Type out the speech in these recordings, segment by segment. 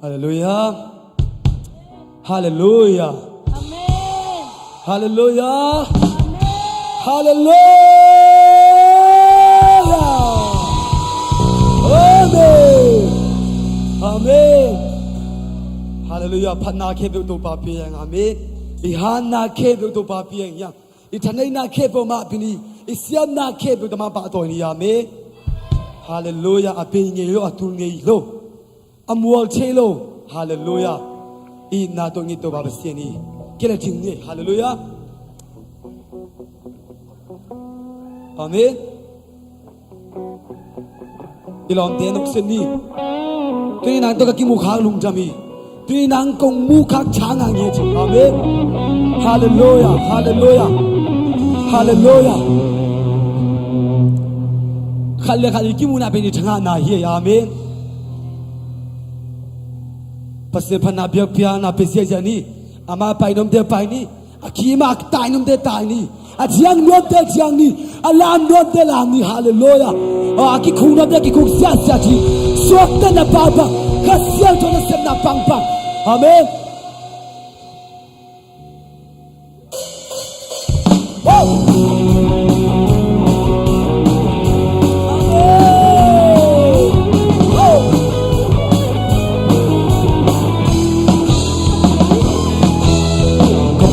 Hallelujah. Hallelujah. Amen. Hallelujah. Amen. Hallelujah. Amen. Amen. Hallelujah. Phana khe to pa pi yang amen. Ihana khe to pa pi yang. Ithanai na khe po ma bini. Isyam na khe to ma pa to ni amen. Hallelujah. Api nge yo atul nge lo. Amual che lo. Hallelujah. Ina to ngi to ba basi ni. Kela ting ni. Hallelujah. Amen. Ilon te nok sen ni. Tuy nang to ka ki mu khang lung jami. Tuy nang kong mu khak chang ang ye chi. Amen. Hallelujah. Hallelujah. Hallelujah. Khalle khali ki mu na be ni thanga na hi. Amen. Pasal pernah biar na pesiar jani, ama painom dia paini, akima tainum dia taini, ajiang nuat dia jiang ni, alam nuat dia lam ni, hallelujah. Aki kuna dia ki kung sia sia ji, suakta na baba, kasian tu na sem na pang pang, amen.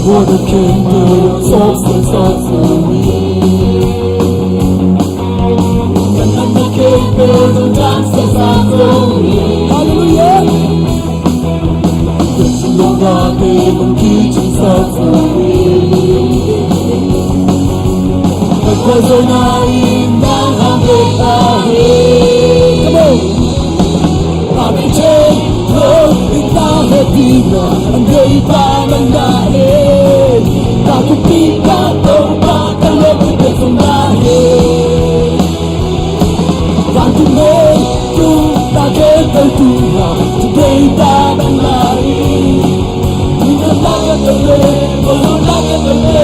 For the kingdom so me, and the kingdom dances after me. Hallelujah. There's no God even teaching for me. Because I'm not in that Come on. I'm in chains, no, it's not happy, and they find I'm not here. Aku tidak tempat kalau kita sembahnya. Waktu itu tak ketentuan, today dan lain. Kita tak ketemu, kalau tak ketemu,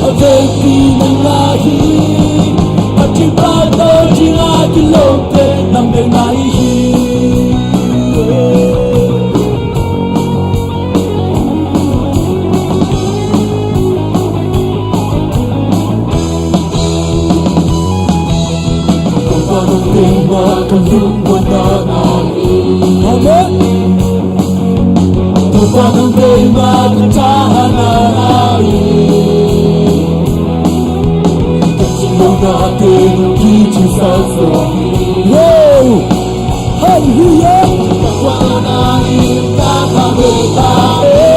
ada pinang lagi. Pasti pada jiwa di lote nampak lagi. Kayong wananain. Amen. Tupan ang may magkahanain. Kasilong natin ang kichisan sa Wow. Hallelujah. Wananain na kami tayo.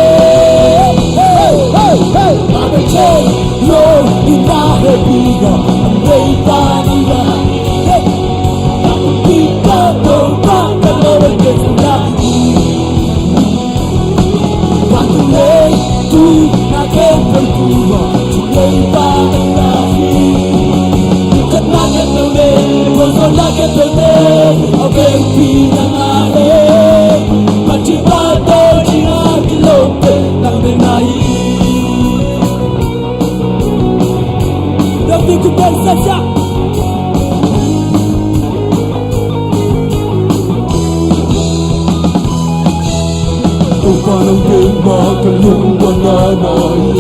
Hey, hey, hey. Mama Chay, no, inahebiga ang may panilain. Saja. Tupan ang tema kayong wananain.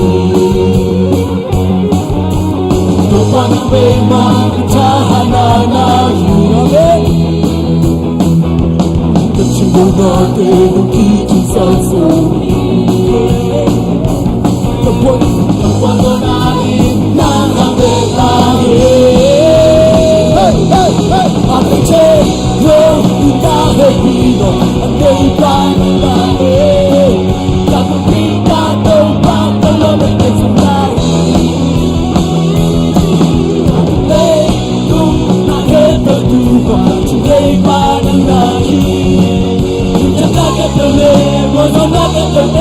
Tupan ang may magkahanain. Kasilong natin ang kichisan sa wananain na kami tayo. Ate Chay, no, inahebido ang may panilain. Kapag pitato pa, kalabay ka sa lahi. Ate, kung nakitatuwa, siya'y panilain. Yung nakakatali, wala nakatali.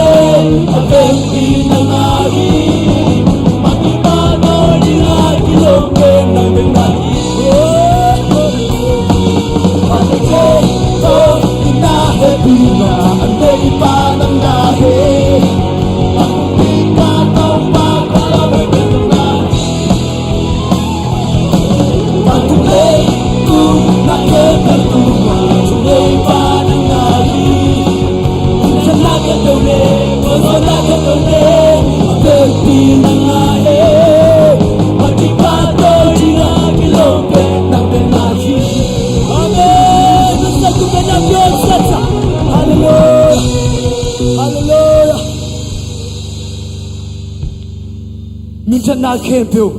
Mintana kebyo.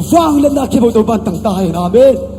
Wang le na kebo to bantang tayo. Amen.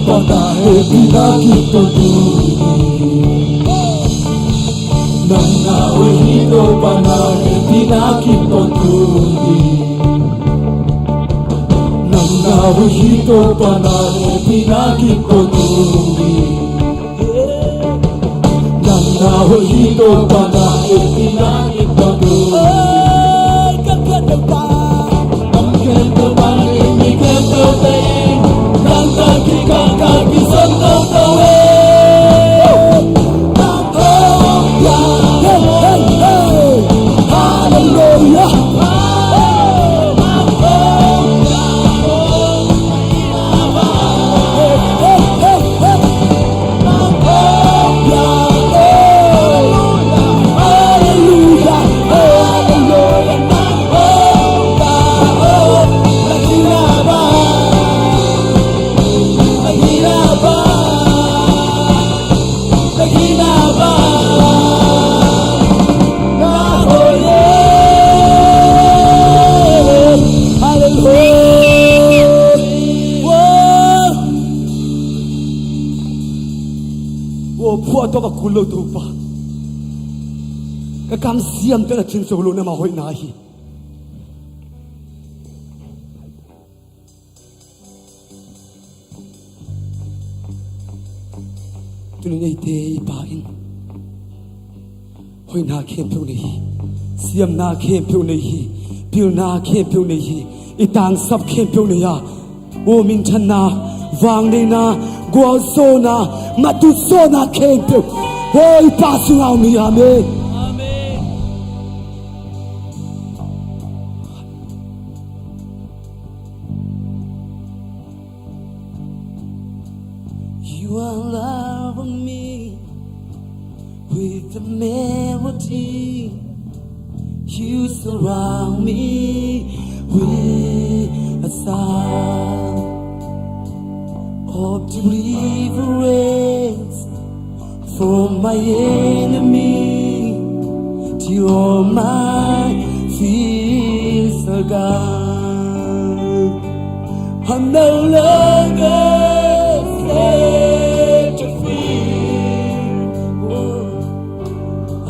para el vida quito tú. Nana ojito para el vida quito tú. Nana ojito para el vida quito tú. Nana ojito para el vida quito tú. Kulo tu pa, kakam siam tera chin solo na mahoi nahi. Tuning ay te ipain, hoi na kem pyo nahi, siam na kem pyo nahi, pil na kem pyo nahi, itang sab kem pyo nahi. O min chan na, vang ne na, guao so na, matu so na kem pyo. Oh, passing out me, amen. Amen. You are loving me with a melody. You surround me with a sound of deliverance from my enemy, till all my fears are gone. I'm no longer slave to fear. Oh, I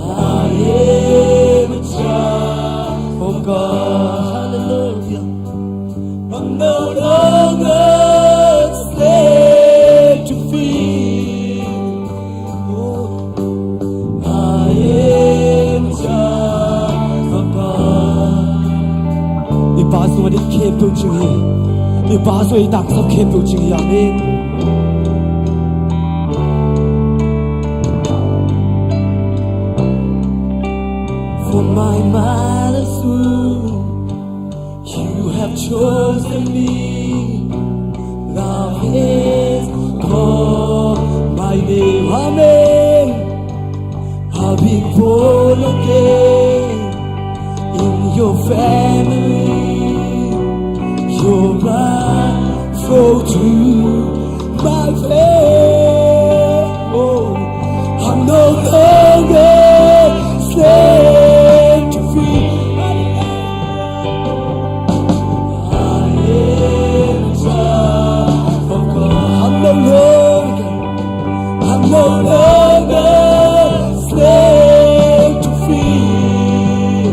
am a child of God. Hallelujah. I'm no longer slave to fear. Ibaso di kepyo chingi, ibaso idak sab kepyo chingi, amen. For my mother's womb, you have chosen me. Love is called my name, amen. I've been born again in your family. Your blood flow through my veins. Oh, I'm no longer slave to fear. I am a child of God. I'm no longer slave to fear.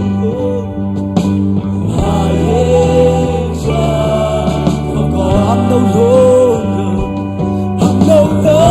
I am I'm no longer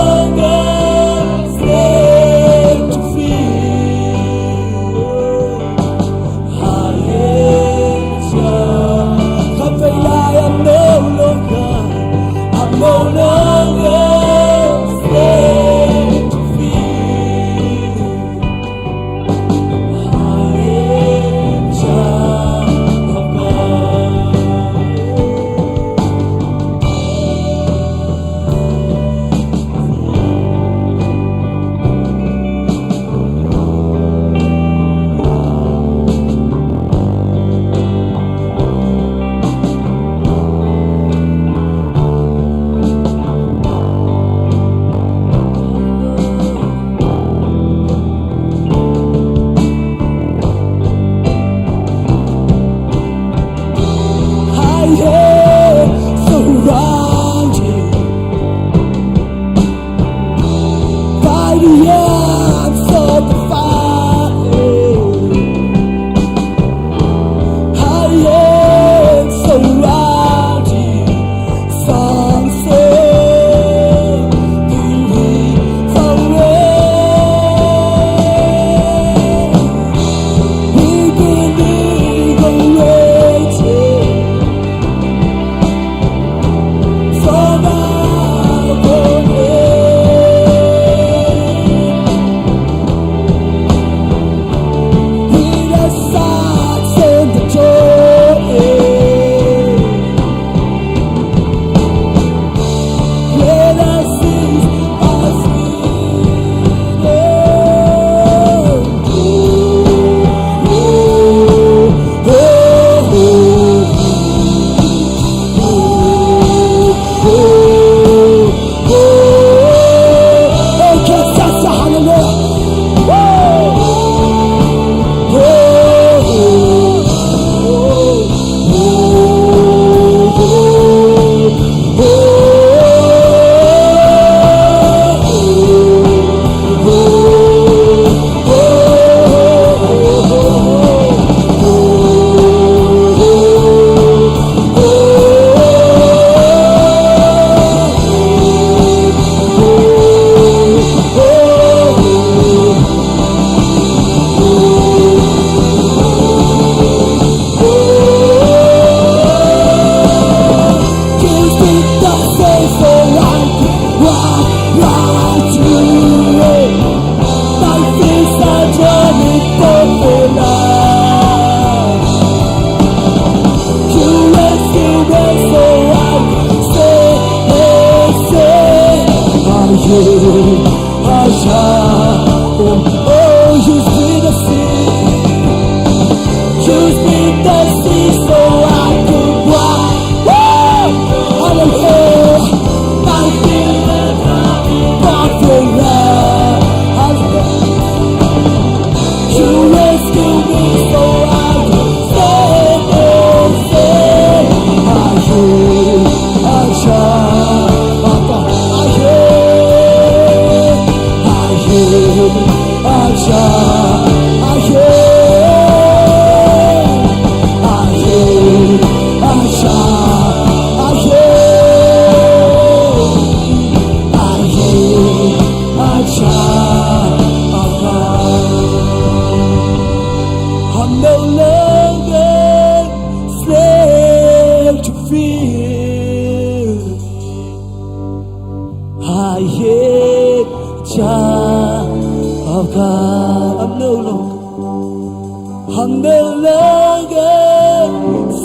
I'm no longer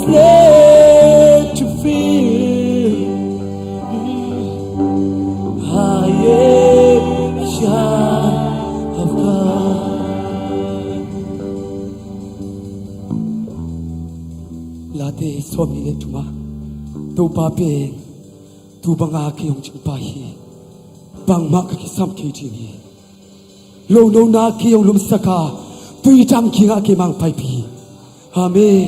slave to fear. I am a child of God. Late somi le tuma tu pape tu banga ki ong ching pa hi bang ma ka ki sam ki ji ni lo no na ki ong lum saka tui cham ki nga ki mang pai pi amen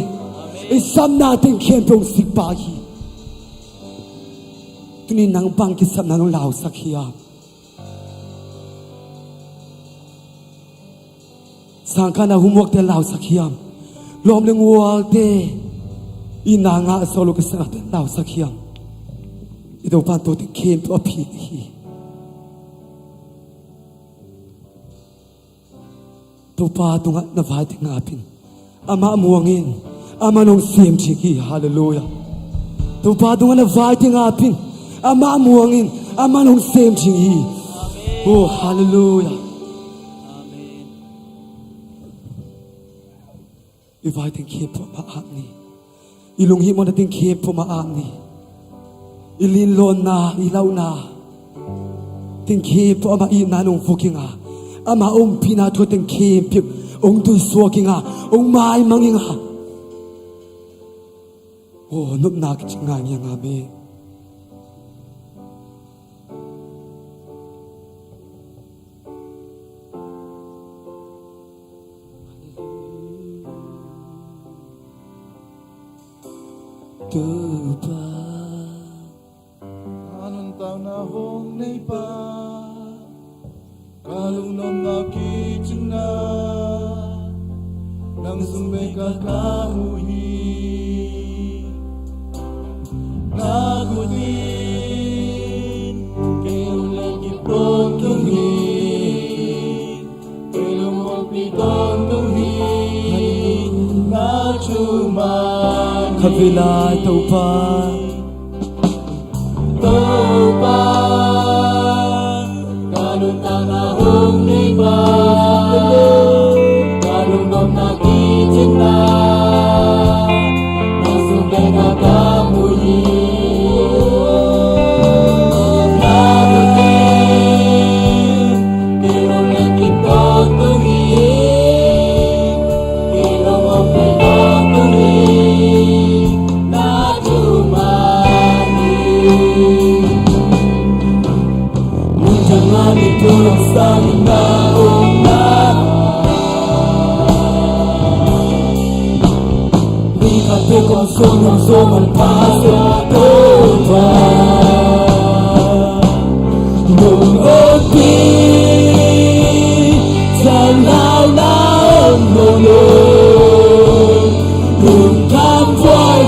e sam na ten khen tong sik pa hi tu ni nang bang ki sam na no lao sakhiya sangkana humok te lao sakhiya lom le ngwal te inanga solo ke sa te lao sakhiya ido pa to te khen to phi hi to pa to nga na vai te nga pin ama muangin ama nong sim chi ki hallelujah to pa to nga na vai te nga pin ama muangin ama nong sim chi hi oh hallelujah amen if I think he po ma amni ilung hi mo na think he po ma amni ilin lon na ilaw na think he po ma i na nong fukinga ama ong pina to think he pip ong tu suakinga ong mai manginga oh nup na ki chinga ngang amen tu pa anong tao na hong nay pa kalung nom na kitchen na nang sumay kakamuhi nagutin kayo lagi pong tunghin kayo mong pitong tunghin na chuman kabila to pa kalung tanahong niba kalung nom na kitchen na nasubay kakamuhi nagutin kayo lagi pong tunghin kayo mong pitong tunghin na chumani jangan ditolong saling naungan lihat kau soman pasir Tuhan mengerti jangan naun nolong bukan boy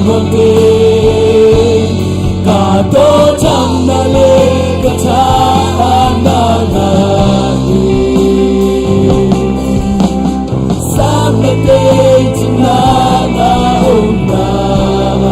mati Kato jam nale kataan nangani Samate jinana una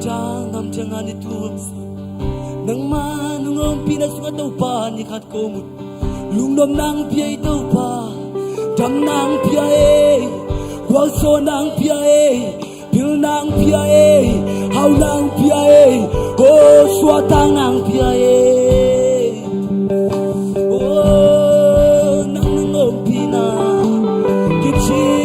Jangan jangan dituang sa nang manungong pinasungat daw pa ni kat komut lungdom nang piyay daw pa dam nang piyay walso nang piyay pil nang piyay haw nang piyay oh swatang nang piyay oh nang nungong pina kichi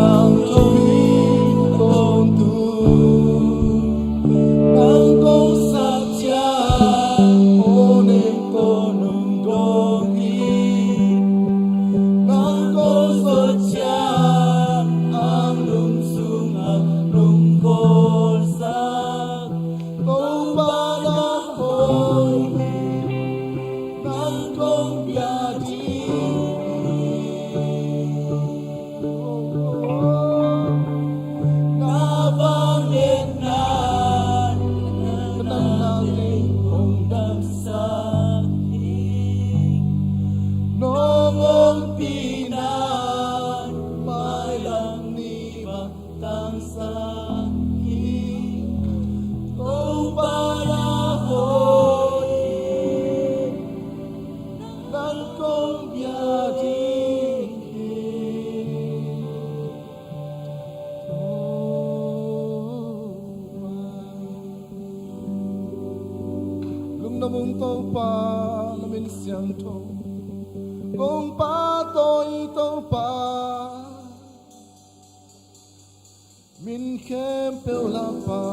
siang tohi kong tu nang kong satya one konong dohi nang kong satya ang lungsung at lungkol sa kong panahon nang kong biyadi nabanggitan ng nating kong damsahin noong pinan may langibat ang sakin kung panahon ng kong biyadihin lung namung tàu pa namin siyang to kung patoy tàu pa min kem pel lapa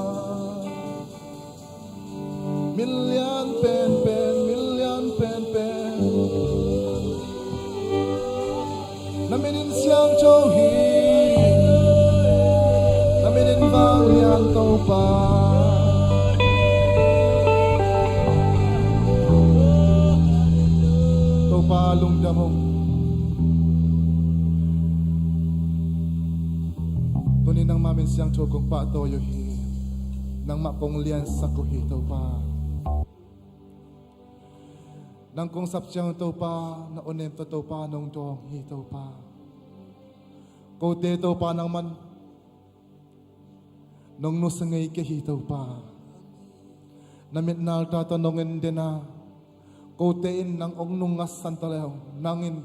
million pen namin siyang chohi namin vang lian tàu pa palung damong tunin ng mamin siyang chokong pa toyohi nang mapong lian sa kuhito pa nang kung sapsyang to pa na unem to pa nung dong hito pa kote to pa nang man nung nusangay kahito pa namit na tatanungin din na kotein ng ongnong ngas santalaw nangin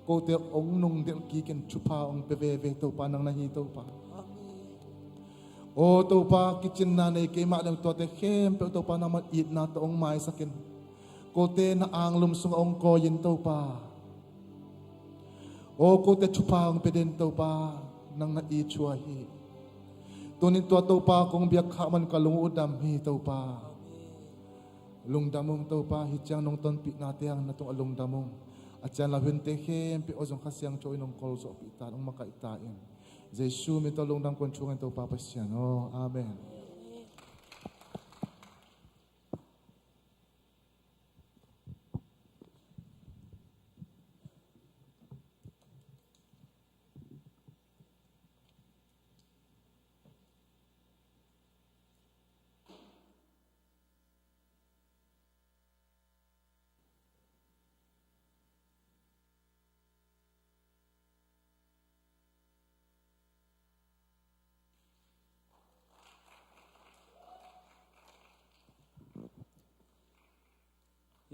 kote ongnong del kikin chupa ong bebebe to pa nang nahito pa o to pa kitchen nanay kay malang to te kempe to pa naman eat na to ong may sakin kote na ang lumsung ong koyin to pa o kote chupa ong peden to pa nang naichuahi tunin to pa kung biyak man kalungudam hito pa lungdamong to pa hityang nung tonpi natiyang natong alungdamong at yan lahun tehem pi ozong kasyang choy nung kolso pita nung makaitain Jesu mi to lungdam konchungan to pa pasyan oh amen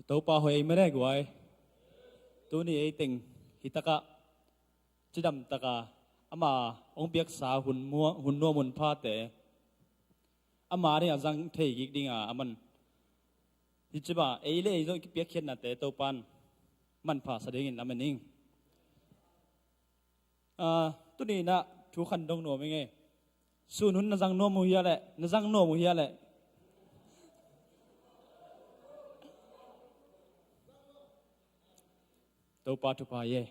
tàu pa hồi mấy đấy gọi tôi này tình hitaka chỉ đâm taka ama ông biết sa hun nua mun pha te ama này azang thei gig ding aman hichiba ấy lệ rồi cái biết khen na te tàu pan man pha sa ding aman ning tôi này na chú khăn đông nua mấy nghe sun hun na zang nua mu hiya lệ na zang nua mu hiya lệ tàu pa tu pa ye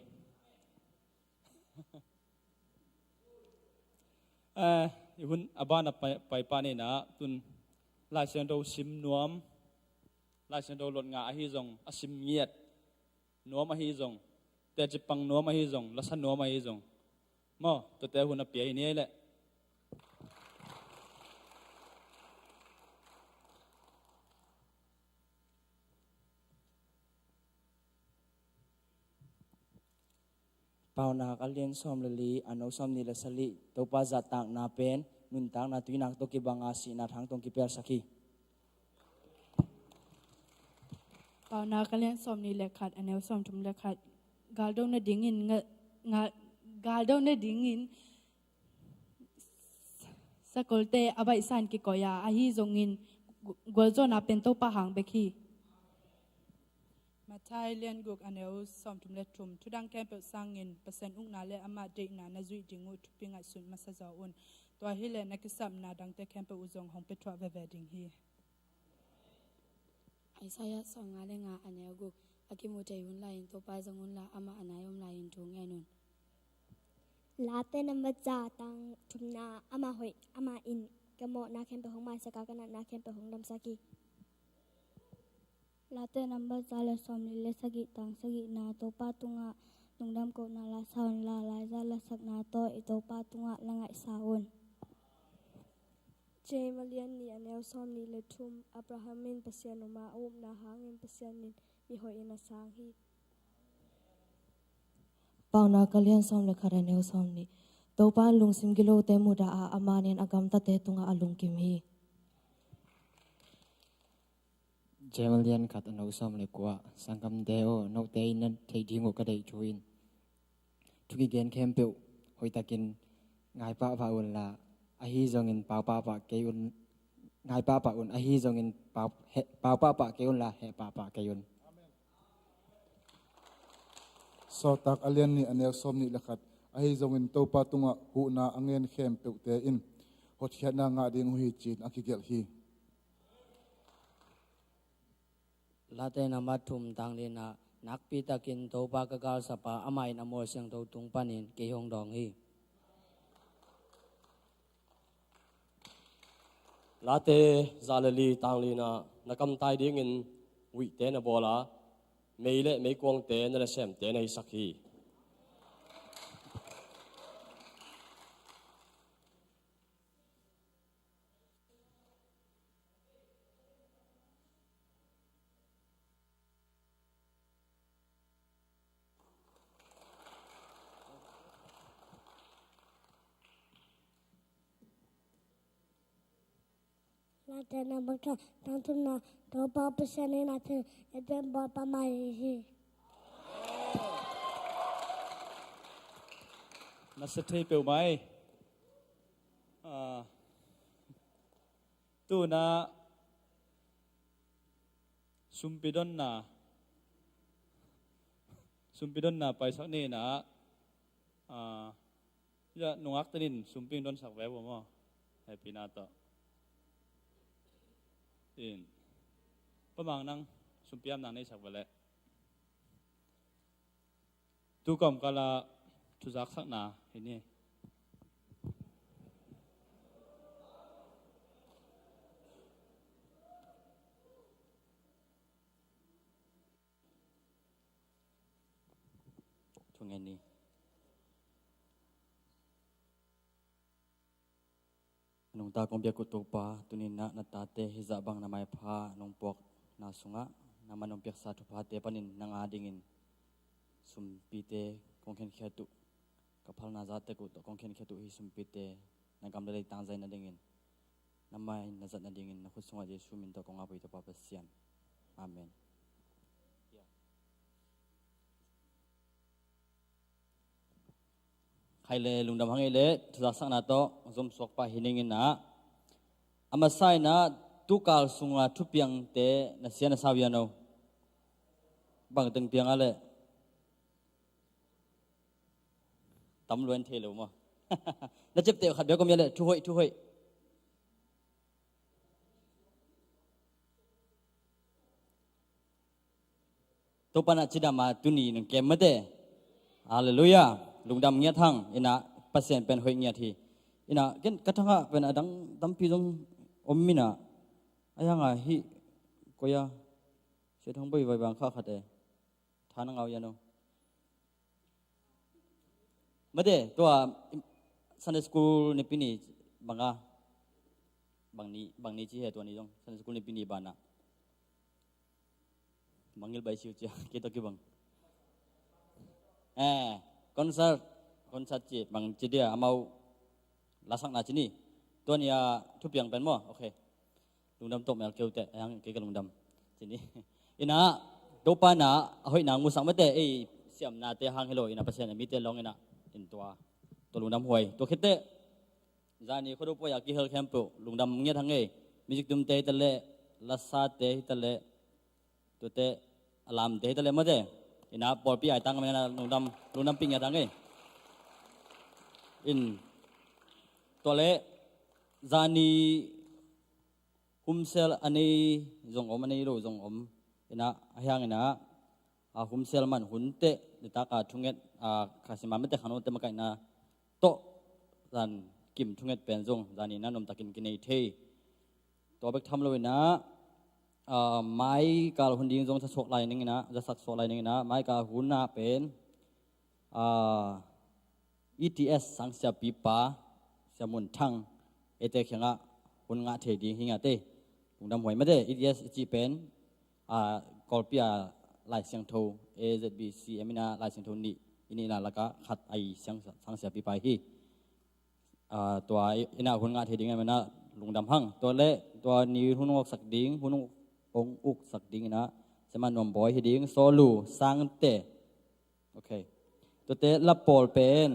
hun abana pai pa ne na tun lai sen do sim nuam lai sen do lot nga hi zong asim ngiat nuam hi zong te chipang nuam hi zong lasan nuam hi zong mo to te hun a pi ni le pau na kalien som leli ano som ni lasali to pa za tak na pen nun tak na tuinak to ki banga si na thang tong ki per saki pau na kalien som ni lekhat aneu som tum lekhat galdong na dingin nga galdong na dingin sakolte abai san ki koya ahi zongin golzo na pen to pa hang bekhi มาไทยเลียนกุกอันเอลซอมทุมเลทุมทุดังแคมเปิลสังเงินเปอร์เซ็นต์อุกนาเลอามาเด็กนานาจุยจิงูทุปิงอัสุนมาซาจาอุนตัวฮิเลนักสับนาดังแต่แคมเปิลอุจงของเปทรวเวเวดิงฮีไอซายะสองงาเลงาอันเอลกุกอากิมุเตยุนลายินตัวปาจงุนลาอามาอันายมลายินทุงไงนุน Late number tang tumna ama hoi ama in kamo na kempe hong mai saka kana na kempe hong dam saki Late number le som le sagi tang sagi na to patunga nungdam ko na la saun la la za la sak na to ito patunga langai saun Jamalian ni anel som ni le tum Abrahamin pasianoma um na hangin pasianin mi hoi ina sang hi Pau na kalian som le kharaneu som ni to pa lung sim gilo te muda a amanin agam ta te tunga alung kim hi Jamalian khat anau som le kwa sangam deo no te nan thei dingo ka dei chuin thuki gen kempeu hoi takin ngai pa va un la a hi zongin pa pa ke un ngai pa un a hi zongin pa pa ke un la he pa ke un so tak alian ni anel som ni lakat ahi zongin to patunga hu na angen khem pe te in hot khiat na nga ding hui chin akigel hi Late nama thum tang le na nak pi takin to pa ka gal sapa amai na mo siang to tung panin ke hong dong hi Late zalali tang li na nakam tai ding in wi te na bola meile me kwang te na la sem te nei sakhi Late number tang tumna to pa pasianin na the eten ba pa mai hi na sa thay pel mai tu na sumpidon na paisak ni na ya nungak tanin sumpidon sak ve mo happy na to in pamang nang sumpiam nang nei sak vale tu kom kala tuzak sak na ini tungeni nung ta kong biak to pa tunin na natate hiza bang na mai pha nung pok na sunga na manong piak sa tu pa te panin nang adingin sumpite kong khen khatu kapal na zate ko to kong khen khatu hi sumpite na kam dai tang zai na dingin na mai na zat na dingin na khusunga je sumin to kong apai to pa pasian amen khai le lungdam hangai le thuzak sang na to zum sok pa hiningin na amasai na tukal sunga thupiang te na sian sawiano bang teng piang ale tam luen the lo ma na chep te khat be ko mele thu hoi to pana chidama tuni nang kemade hallelujah lungdam ngia thang ina pasien pen hoi ngia thi ina ken kathanga pen adang tampi jong ommina ayanga hi koya se thong bai vai bang kha khate thana ngau yano made to Sunday school ni pini banga bangni chi he to ni jong Sunday school ni pini bana mangil bai siu cha ke to ki bang concert chi bang chi dia amau lasak na chi ni to nia thupiang pen mo okay lungdam to mel keu te yang ke lungdam chi ni ina do pa na hoi na ngu sang mate ei siam na te hang hello ina pasien mi te long ina in to lungdam hoi to khite zani khodo po ya ki hel camp lungdam nge thang ei music tum te tale lasa te tale to te alam te tale made ina por pi ai tang mena lungdam ping ya tang e in tole zani humsel ani zong om ani ro zong om ina hyang ina humsel man hunte ta ka thunget khasima mete khano te makai na to zan kim thunget pen zong zani na nom takin kinei the to bek tham lo ina mai kal hunding zong sa sok lai ning na za sak sok lai ning na mai ka hunna pen ETS sang sia pipa samun thang ete khenga hun nga the ding hinga te lungdam hoi ma de ETS chi pen kolpia lai siang tho AZBC emina lai siang tho ni ini na laka khat ai sang sia pipa hiตัวina hun nga the ding emina lungdam hang to le to ni hunok sak ding hunok ong uk sak ding na seman nom boy hi ding solu sang te okay to te la pol pen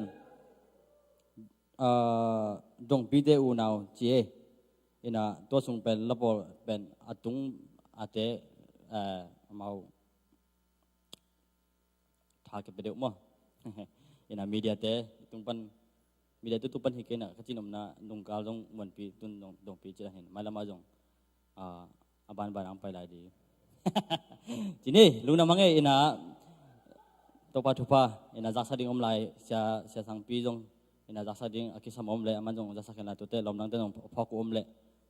dong pi te u nào chia ina to sung pen la pol pen atung ate mau tha ke bedeu mo ina media te tung pan media tu pan hi ke na khachinom na nung kal jong mon pi tun dong pi chira hen malama jong aban barang pai lai di chini lungna mangai ina topa thupa ina jaksa ding om lai sia sang pi jong ina jaksa ding akisam om le aman jong jaksa kena tote lom nang te nong phok om le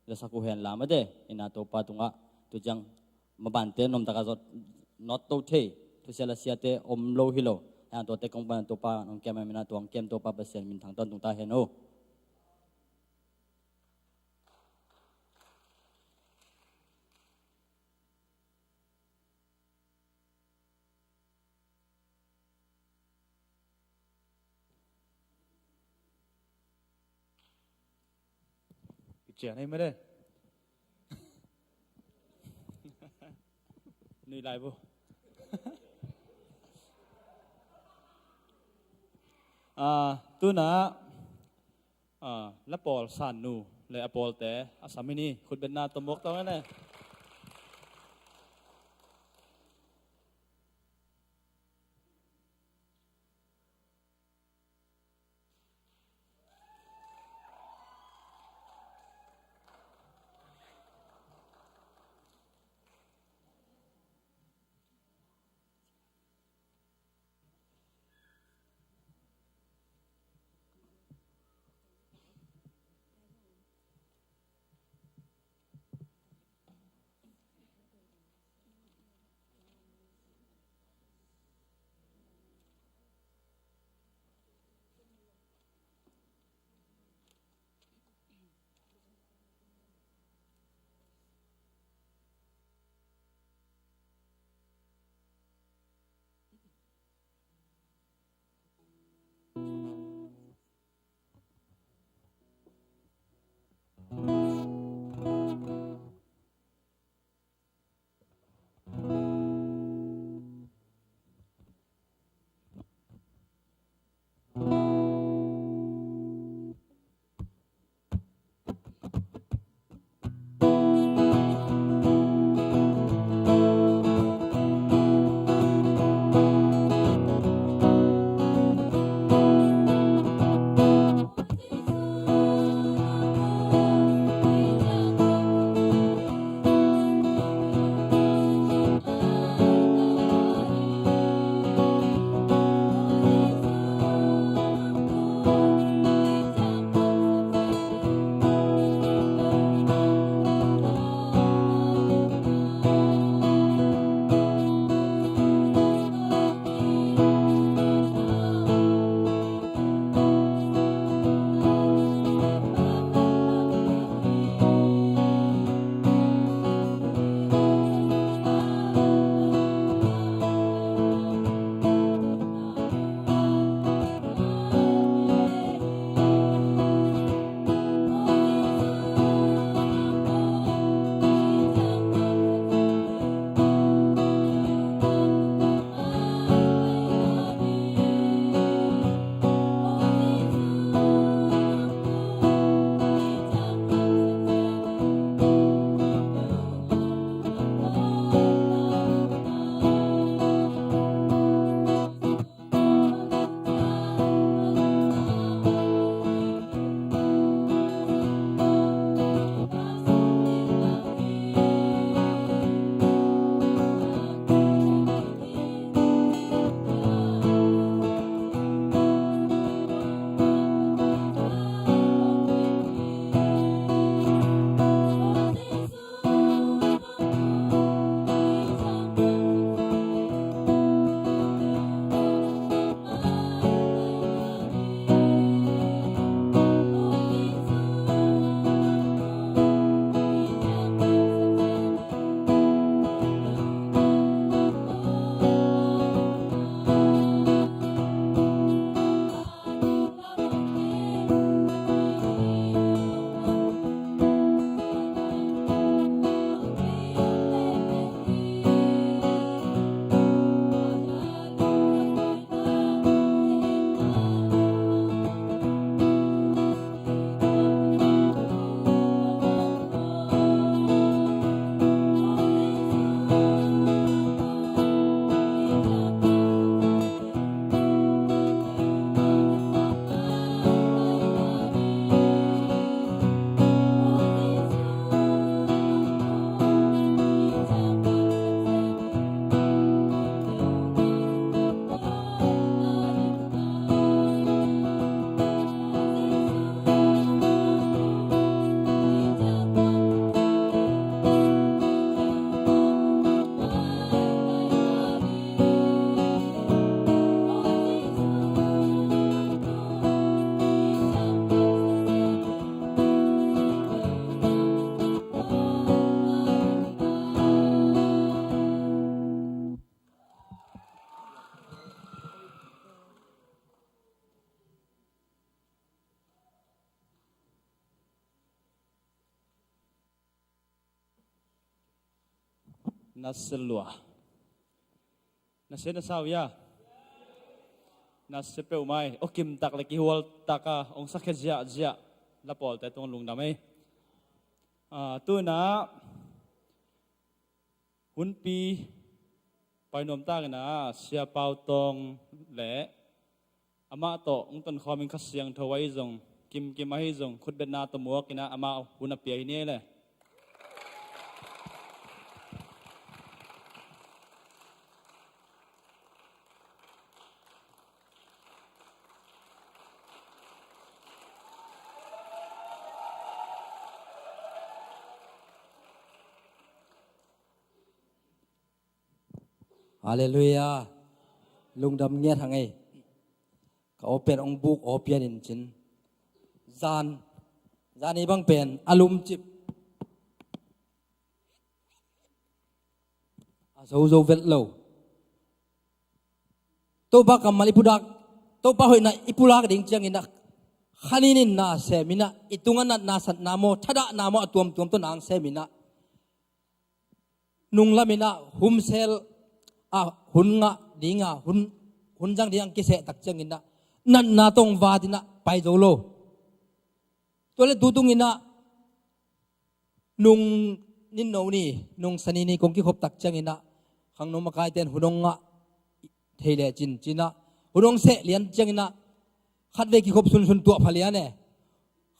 jaksa ku hen la ma de ina topa tunga tu jang maban te nom taka jot not to the tu sela sia te om lo hi lo an to te kong ban topa nong kem mina tuang kem topa percent min thang ton tung ta hen o chuyện này mới đây đi lại vô tu na lắp bol sàn nu le apol te asamini khut ben na tomok tao này นัสลัวนัสเซนสาวยานัสเซเปลไม่โอกิมตักเล็กหัวตักองสักเจียละปอลแต่ตรงลุงดำไม่ตัวน่ะหุ่นปีไปนมตากันนะเสียเปาตองแหละอามาโตองต้นคอมิงคัสเสียงทวายจงกิมมาให้จงขุดเป็นนาตมัวกินะอามาหุ่นเปียนี่เลยฮาเลลูยาลุงดำเงียทางไงก็เป็นองบุกโอเปียนินจินจานนี้บางเป็นอารมณ์จิบอาโซโซเวลโลตัวบักกัมมาลิพุดักตัวป้าหอยน่ะอิพุลักดิ่งเจียงอินักขันนินน่าเซมินะอิตุงันน่าสัตนาโมทัดนาโมตัวต้นนางเซมินะนุงละมินะหุมเซลหุ่นงะดีงะหุ่นจังดีอังกิเสตักจังอินะนั่นนาตงวาดินะไปโจโลตัวเล็กดูตุงอินะนุงนินโนนี่นุงสนีนี่คงกิขบตักจังอินะขังนมกายเต็นหุ่นงะเทเลจินะหุ่นงเสเลียนจังอินะขัดเวกิขบสุนตัวพเลียนเนี่ย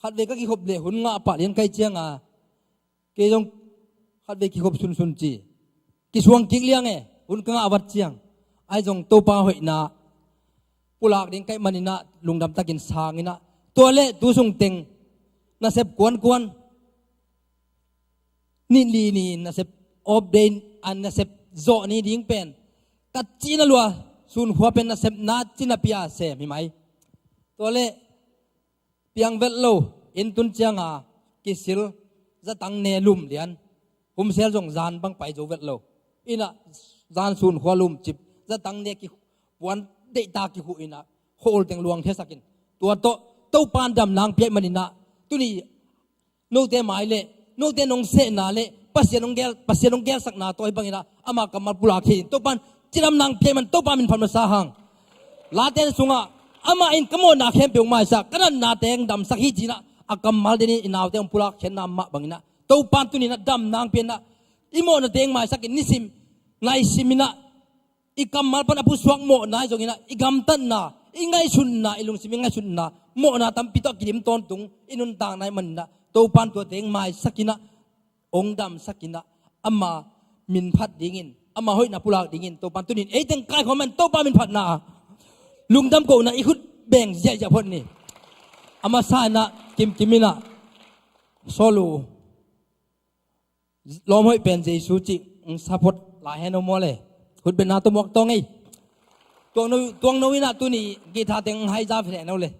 ขัดเวก็กิขบเลยหุ่นงะปะเลียนไกเจียงเกยงขัดเวกิขบสุนจีกิสวงกิเลียงหุ่นกงอาวัดเจียงไอจงตัวป้าหอยนาปุลากดิ่งไก่มันนะลุงดำตะกินสางนะตัวเละตัวสุงเต็งน่าเสพกวนนี่น่าเสพอบเดนอันน่าเสพโจนี่ดิ่งเป็นกัดจีนลัวสุนหัวเป็นน่าเสพนาจีนเปียเสมีไหมตัวเละเปียงเวลโลอินตุนเจียงกิสิลจะตั้งเนลุมเดียนผมเสียจงจานบังไปโจเวลโลอินะจานสุนหัวลุมจิบจะตั้งเนกิวันเดตากิหุอินะโฮลเต็งลวงเทสักินตัวโตปานดำนางเปียมันนะตุนี่โนเตหมายเล่โนเตนงเสนาเล่ปัสยานงเกลสักนาตัวบังอินะอามากัมมาปุลาขีโตปานจิรำนางเปียมันโตปานมินพันมาสาหังลาเตนสุงะอามาอินกโมนาเข้มเปียงมาสักกันนาเตงดำสักฮิจินะอากัมมาเดนี่อินาวเตงปุลาเขนนามาบังอินะโตปานตุนี่นะดำนางเปียนะอิโมนาเตงมาสักนิสิมไงสิมินะikam malpan apu suak mo na jong ina igam tan na ingai sun na ilung sim ingai sun na mo na tam pitok kilim ton tung inun tang nai man na to pan to teng mai sakina ong dam sakina amma min phat dingin amma hoi na pulak dingin to pan tunin ei teng kai khoman to pa min phat na lung dam ko na ikhut beng ja phon ni amma sa na kimina solo lom hoi pen jesu chi support la heno mo leคุณเป็นนาตัวมกตองไงตัวนู้นนะตัวนี้กีตาร์เต็งให้จ้าแผลนั่นเลย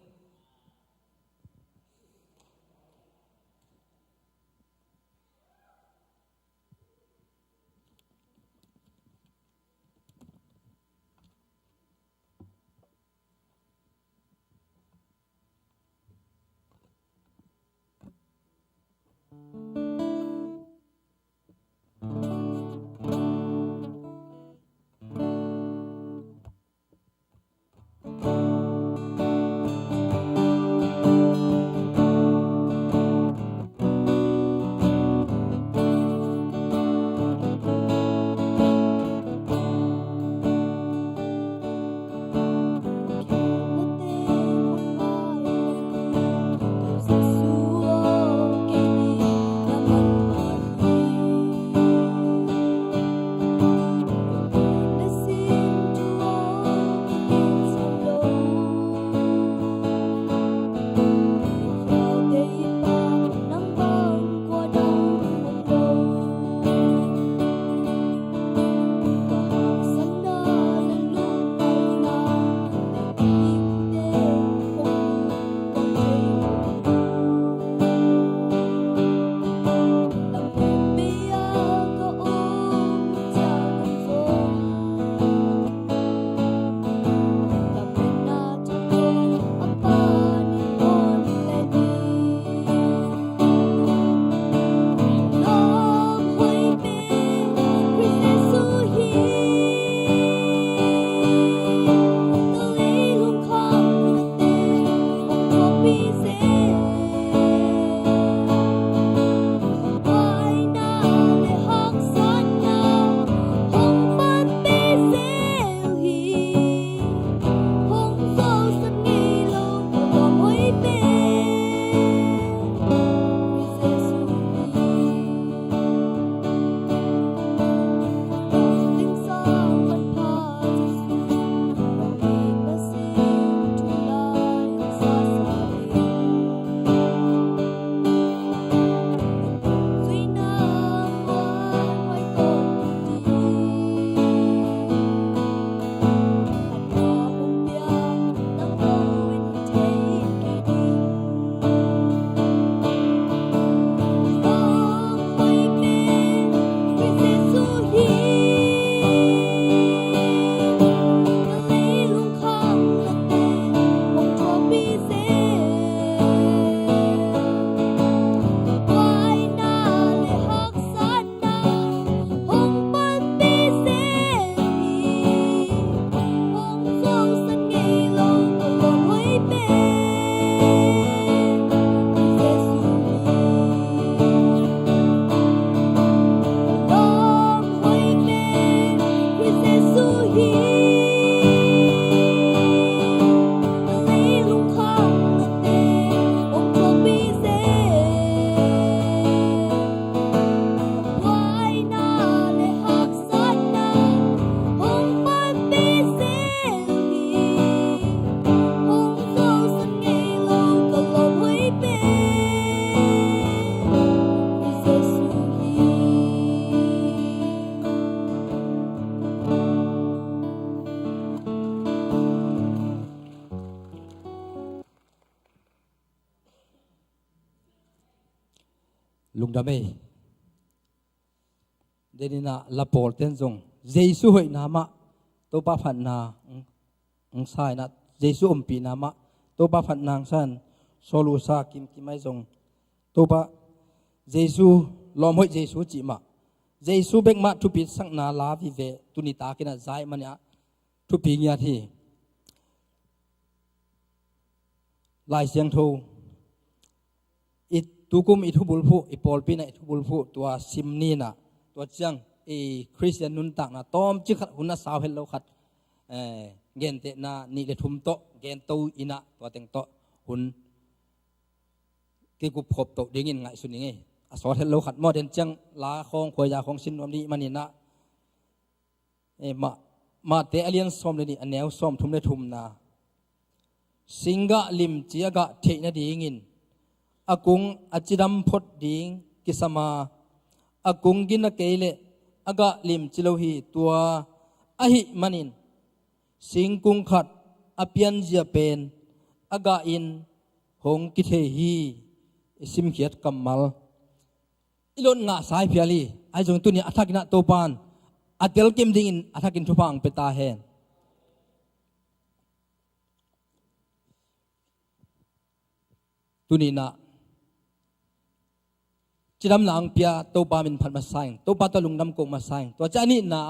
ลุงดำเอเดนินาลาโปลเตนซงเจสุหอยนามะตัวป้าพันนาองสายนะเจสุอมปีนามะตัวป้าพันนางสันโซลูซากิมกิไม่ซงตัวป้าเจสุลอมหอยเจสุจิมะเจสุเบกมาทุปิสังนาลาวิเวตุนิตากินะใจมันเนี่ยทุปีเงียที่ลายเสียงโทอิตุกุมอิทุบุลผู้อิปอลปีนะอิทุบุลผู้ตัวซิมนีนะตัวเจียงคริสเตียนนุนตักนะต้อมจิขัดหุ่นนะสาวเฮลโลขัดเกนเตนะนี่เลทุมโตเกนโตอินะตัวเต็งโตหุ่นเกี่ยวกับพบโตดิ้งินไงสุดนี้ไงสอเฮลโลขัดมอเดนเจียงลาของขวยยาของสินนวมนี้มันนี่นะมาเตอเลียนซ้อมเลยนี่อันแนวซ้อมทุ่มเลยทุ่มนะสิงกะลิมเจียกะเทนะดิ้งินอากุงอาจิดัมพดดิ้งกิสมาอากุงกินนักเกลอากะลิมจิโลฮีตัวอหิมันินสิงกุงขัดอเปียนเจียเป็นอากะอินหงกิเทฮีสิมเขียดกัมมัลอิลอนงาสายพิอาลีไอจงตุนีอัฐกินะโตปานอัตเตลกิมดิ้งอัฐกินทุพังเปตาเฮนตุนีนะจิดำหลังเปียตัวปามินพันมาไซน์ตัวปาตะลุงดำกงมาไซน์ตัวเจ้านี่นา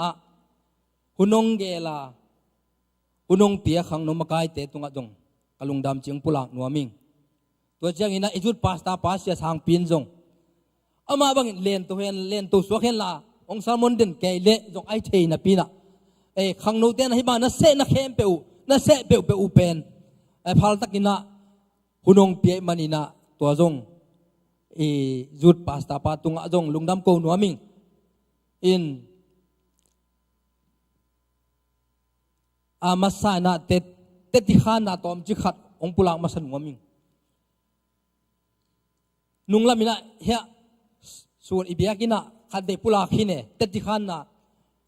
หุนงเกลาหุนงเปียขังนมกายเตตุงะดงกลุงดำจิงปุลักนัวมิงตัวเจ้านี่นาอิจุดพาสตาพาสเสียทางปีนจงอามาบังเลนตัวเฮนเลนตัวสวกเฮนลาองซามอนเดนเกเลจงไอเทนะปีนะขังโนเตนให้มานะเซนะเข้มเปวนะเซเปวเปวเป็นพาลตักินะหุนงเปียมันนี่นะตัวจงจุดพาสตาปาตุงะจงลุงดำโกนัวมิงอินอามาสายนะเตติขานนะตอมจิขัดองปุลังมาสนัวมิงนุงละมินะเฮียส่วนอิบิยากินะขัดเดปุลาขินเนเตติขานนะ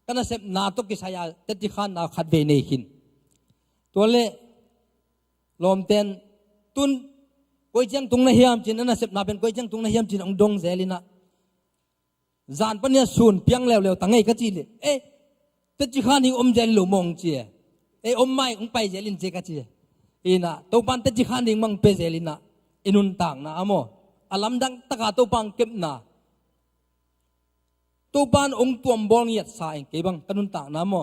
กันนะเสพนาตุกิสายาเตติขานนะขัดเวเนขินตัวเล่ลมเตนตุนก้อยจังตุงนาเฮียมจินนั่นเสพนาเป็นก้อยจังตุงนาเฮียมจินองดงเซลินะจานปนเนี่ยส่วนเพียงแล้วตั้งไงก็จีเลยเตจิขานี่อมเจลิโลมองจีอมไม่องไปเจลินเจก็จีนะตัวปันเตจิขานี่มังเปเจลินะอินุนต่างนะอโมอลัมดังตะกาตัวปังเก็บนะตัวปันองตัวมบอลเงียดสายเก็บังกันุนต่างนะอโม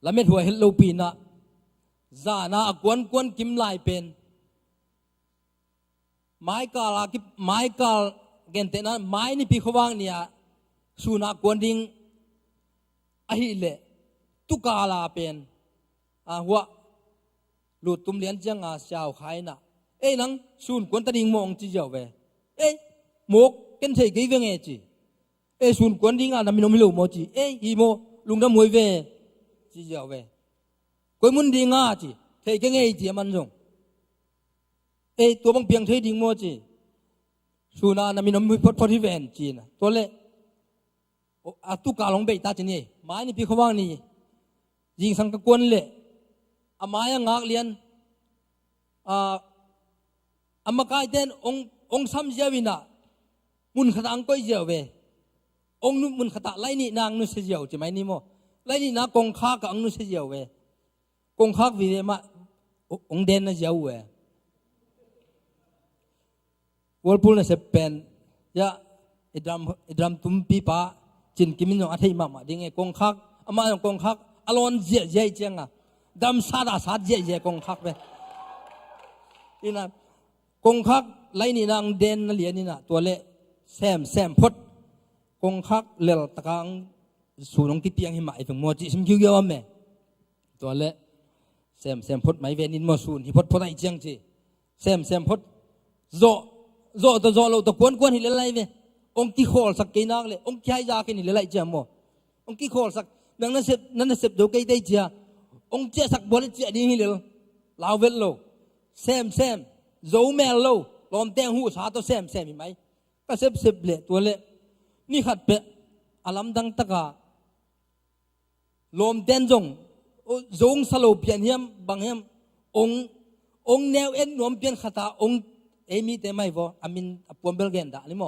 ละเม็ดหัวเฮลโลปีนะจานะกวนกิมลายเป็นไม้กาลากิไม้กาลเกนเตนะไม้นี่ปีขวางเนี่ยสุนัขกวนดิ้งอหิเลตุกาลาเป็นหัวหลุดตุมเลียนจังอาเจ้าขายนะนังสุนกวนตะดิ้งมองจีเจ้าเวหมกเกนเทกี่เวงจีสุนกวนดิ้งอานามิโนมิโลโมจีฮีโมลุงดำมวยเวจีเจ้าเวกวยมุนดิ้งอาจีเทกี่เงยจีมันจงตัวบางเพียงเทดิ่งโมจีสุนานามินมิพอที่เวนจีนะตัวเล่ตุกาลงเบตาจีนี่ไม้นี่พี่เขาว่างนี่ยิงสังกกวนเล่ไม้ยังงักเลียนมากายเต้นองซ้ำเจ้าวินะมุนขตังก้อยเจ้าเวองนุมุนขตะไล่นี่นางนุเสียเจ้าใช่ไหมนี่โมไล่นี่นากงข้ากับองนุเสียเจ้าเวกงข้าวิเดมาองเดนนะเจ้าเววอลพูลน่ะเสพเป็นยาอิดรัมตุมปีป้าจินกิมินยองอาทิตย์มาดิ่งกงคักอามาอย่างกงคักอารอนเจียเจียเจียงอ่ะดำซาดาซาเจียเจียกงคักไปนี่นะกงคักไล่นี่นางเดนนั่นเหลียนี่นะตัวเละแซมพดกงคักเลี้ยตะกัง สูนองที่เตียงหิมะถึงมัวจิสิมคิวเยอะแม่ตัวเละเซมพดไม่เวนินมัวสูนหิพดพดไอเจียงจีเซมพดโจตัวโจเราตัวกวนหิเลไลเวองที่โคลสักกี่นักเลยองที่ให้ยากินหิเลไลเจียมัวองที่โคลสักนั่นเสพดูกี่ได้เจียองเจสักบอลเจียดิ้งหิเลลาวเวลโลเซมโจเมลโลลอมเตงหูสาตัวเซมหิไหมก็เสพเลยตัวเละนี่ขัดเปะอาลัมดังตะกาลมเต้นจงสโลเปียนเฮียมบางเฮียมองแนวเอ็นนวมเปียนขตาองเอมีเตไม่พออามินปวมเบลเกนดาลิโม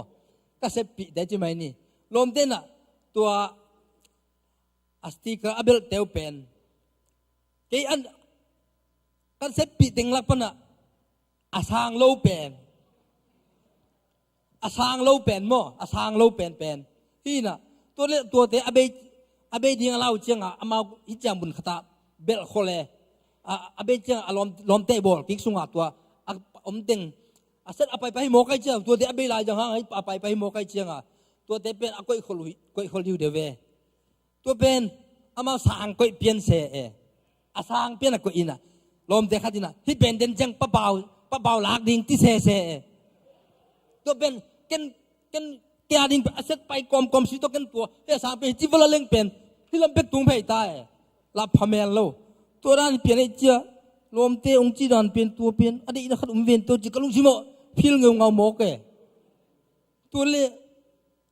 ก็เสพปีได้จิไหมนี่ลมเต้นอ่ะตัวอัสติกาอเบลเตวเป็นเกี่ยนก็เสพปีเต็งลักปนะอาสางโลเป็นอาสางโลเป็นโมอาสางโลเป็นที่น่ะตัวเตอเบดีงเล่าเจียงอ่ะอามาฮิจามบุญขตาเบลโคเลอเบเจียงอลอมเตบอลกิกสุงอ่ะตัวอมเต็งเสร็จไปให้โมกไอเจียงตัวเตอเบลายจังห้างไปให้โมกไอเจียงอ่ะตัวเตเป็นก้อยคนลิวเดเวตัวเป็นอามาสางก้อยเปลี่ยนเสอาสางเปลี่ยนก้อยอินะลอมเตขัดอินะที่เป็นเด่นจังป้าเบาหลักดิ่งที่เสตัวเป็นกันแกดิ่งเสร็จไปกอมสิตัวกันตัวสางเป็นจิวลาเล่งเป็นที่ลำเป็ดตุงไผ่ตายลาพเมลโลตัวนั้นเปลี่ยนไอเจียลมเตองจีดานเปลี่ยนตัวเปลี่ยนอดีตนะครับเวียนตัวจิกลุงชิโมพิลเงาโมกตัวเล่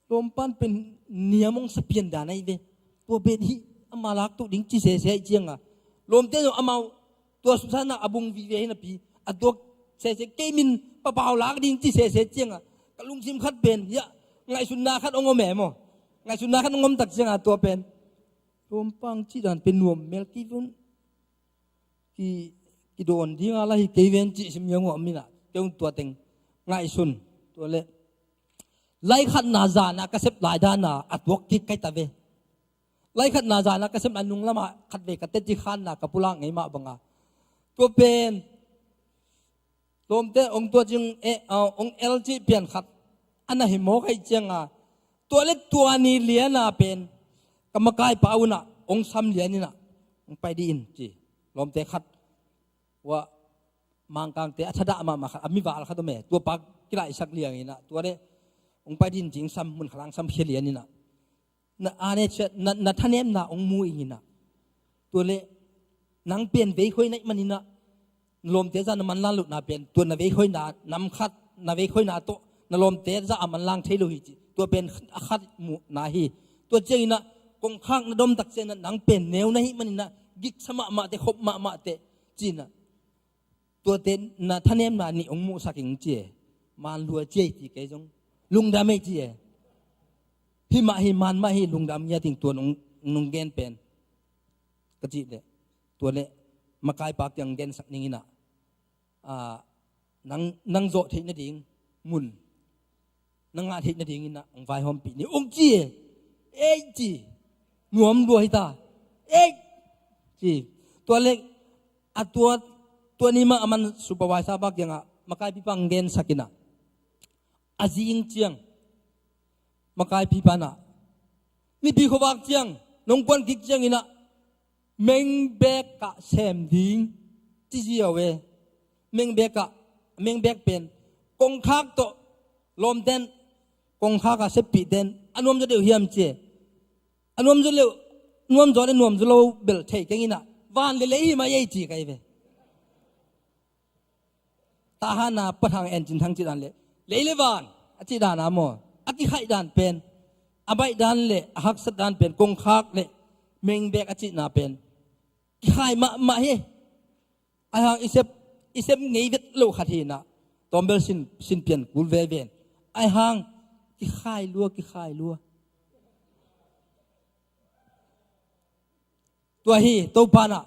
ลมปั้นเป็นเนียมงสเปียนดานไอเดตัวเบ็ดที่อามาลักตัวดิ้งจีเสเจียงอ่ะลมเตอามาตัวสุสานะอบุงวิเวนะปีตัวเสเกมินปะเปล่าลักดิ้งจีเสเจียงอ่ะกลุงชิมคัดเป็นยะไงสุนนาคัดองค์แม่โมไงสุนนาคัดองค์ตักเจียงอ่ะตัวเป็นลมปังจีดานเป็นนวมเมลกิฟุนกีโดนที่อะไรเกเวนจิสิมยังว่ามินะเจ้าตัวเต็งไงสุนตัวเละไล่ขัดนาจานะก็เสพหลายด้านนะอัดวกกิกไกตาเวไล่ขัดนาจานะก็เสพอันนุงละมาขัดเวกเตจิขันนะกับปุลังไงมาบังอ่ะตัวเป็นลมเตองตัวจึงองเอลจีเปลี่ยนขัดอันนั้นเห็นโมกไอเจียงอ่ะตัวเล็กตัวนี้เลี้ยนะเป็นกรรมกายปาวนะองซ้ำเลี้ยนี่นะไปดีอินจีลมเตขัดว่ามังกังเตอัชดะมาขัดมิวาลขัดตัวแม่ตัวปักกีฬาสักเลี้ยงนี่นะตัวเด็องไปดินจริงซ้ำมันขลังซ้ำเขียนนี่นะอันนี้เช่นท่านเอ็มนะองมูอีนะตัวเละนังเปลี่ยนเวคุยในมันนี่นะลมเตจะมันล้างหลุดนาเป็นตัวนาเวคุยนานำคัดนาเวคุยนาโตนลมเตจะมันล้างเทลุยจีตัวเป็นคัดหมู่นาฮีตัวเจนะกงข้างนดมตักเจนะนังเป็นแนวนาฮีมันนี่นะกิกสมาเตขบมาเตจีนะตัวเตนะท่านเอ็มนานี่องมูสักอย่างเจมันรัวเจตีเกจงลุงดำไม่เจี๋ยพี่มาให้มันมาให้ลุงดำยาติงตัวนุงเกนเป็นกระจิเดตัวเละมากายปากยังเกนสักนิงนะนังโจทินดิ่งมุนนังอาทินดิ่งนะองไฟหอมปีนี่องเจี๋ยเอ๊จีหนวมรวยตาเอ๊จีตัวเล็กตัวนี้มันสุปวายซาบักยังมากายพี่ปังเกนสักินะอาจิงเจียงมาไกลพิพานะนี่ปีขวักเจียงน้องปนกิกเจียงอินะเมงเบกกะเซมดิงที่เจียวเวเมงเบกเป็นกงคักโตลมเต้นกงคักกะเสปีเต้นอันนวมจะเดือดเฮียมเจอันนวมจะเลี้ยวนวมจะเลี้ยวนวมจะเลี้ยวเบลเทกิงอินะวันเลยเลยมาเย่จีกันเวตาหานาปะทางเอ็นจินทางจิตอันเลยเลยวันอธิดานามออธิไข่ดานเป็นอภัยดานเละหักสัดดานเป็นกงคักเละเมงเบกอธินาเป็นไข่มาเฮไอหางอิเซมไงเวทโลขัดหินะตอมเบลสินเปลี่ยนกุลเวเวนไอหางกิไข่ลัวตัวฮีตัวปานะ